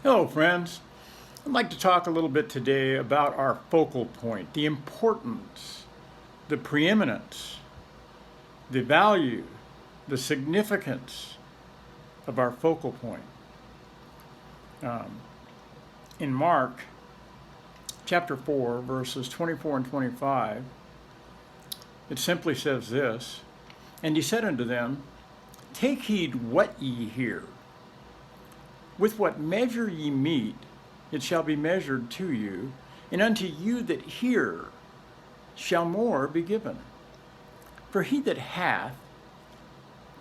Hello, friends. I'd like to talk a little bit today about our focal point, the importance, the preeminence, the value, the significance of our focal point. Um, in Mark chapter 4, verses 24 and 25, it simply says this: And he said unto them, Take heed what ye hear. With what measure ye mete, it shall be measured to you, and unto you that hear shall more be given. For he that hath,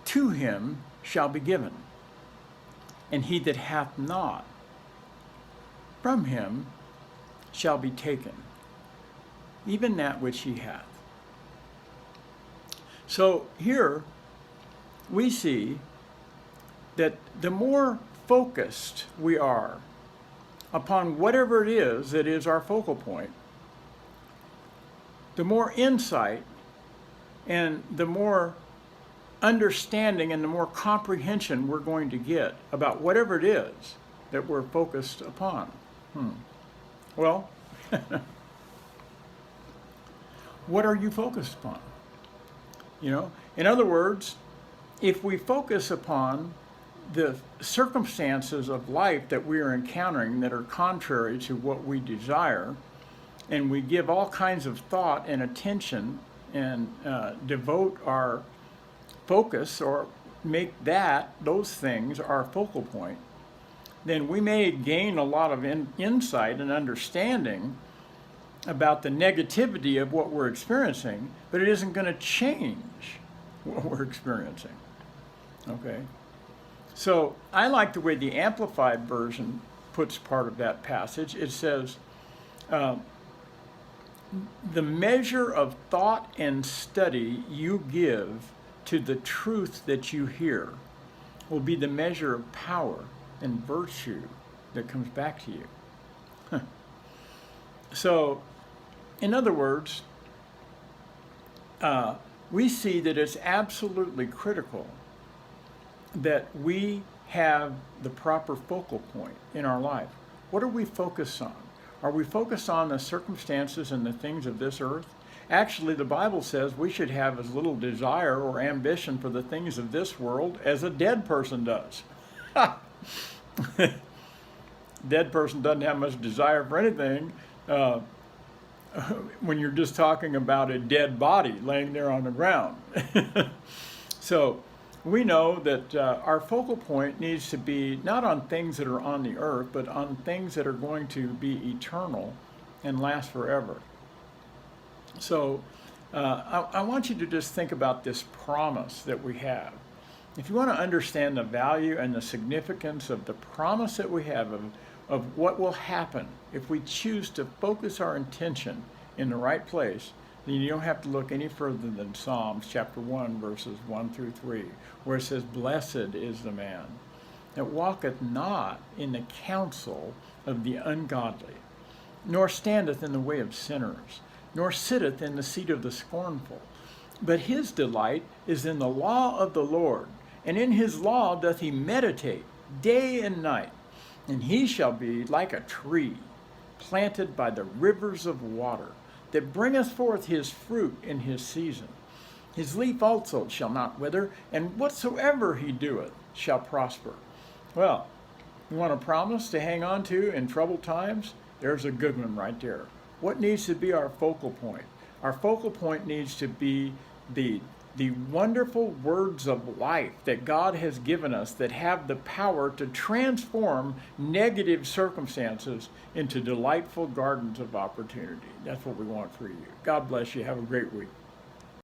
to him shall be given, and he that hath not, from him shall be taken, even that which he hath. So here we see that the more focused we are upon whatever it is that is our focal point, the more insight and the more understanding and the more comprehension we're going to get about whatever it is that we're focused upon. Well, what are you focused upon? In other words, if we focus upon the circumstances of life that we are encountering that are contrary to what we desire, and we give all kinds of thought and attention and devote our focus or make those things our focal point, then we may gain a lot of insight and understanding about the negativity of what we're experiencing, but it isn't going to change what we're experiencing. Okay? So I like the way the Amplified Version puts part of that passage. It says, the measure of thought and study you give to the truth that you hear will be the measure of power and virtue that comes back to you. So, in other words, we see that it's absolutely critical that we have the proper focal point in our life. What are we focused on? Are we focused on the circumstances and the things of this earth? Actually, the Bible says we should have as little desire or ambition for the things of this world as a dead person does. Dead person doesn't have much desire for anything when you're just talking about a dead body laying there on the ground. So we know that our focal point needs to be not on things that are on the earth, but on things that are going to be eternal and last forever. So I want you to just think about this promise that we have. If you want to understand the value and the significance of the promise that we have of what will happen if we choose to focus our intention in the right place, then you don't have to look any further than Psalms chapter 1, verses 1 through 3, where it says, Blessed is the man that walketh not in the counsel of the ungodly, nor standeth in the way of sinners, nor sitteth in the seat of the scornful. But his delight is in the law of the Lord, and in his law doth he meditate day and night. And he shall be like a tree planted by the rivers of water, that bringeth forth his fruit in his season. His leaf also shall not wither, and whatsoever he doeth shall prosper. Well, you want a promise to hang on to in troubled times? There's a good one right there. What needs to be our focal point? Our focal point needs to be the wonderful words of life that God has given us that have the power to transform negative circumstances into delightful gardens of opportunity. That's what we want for you. God bless you. Have a great week.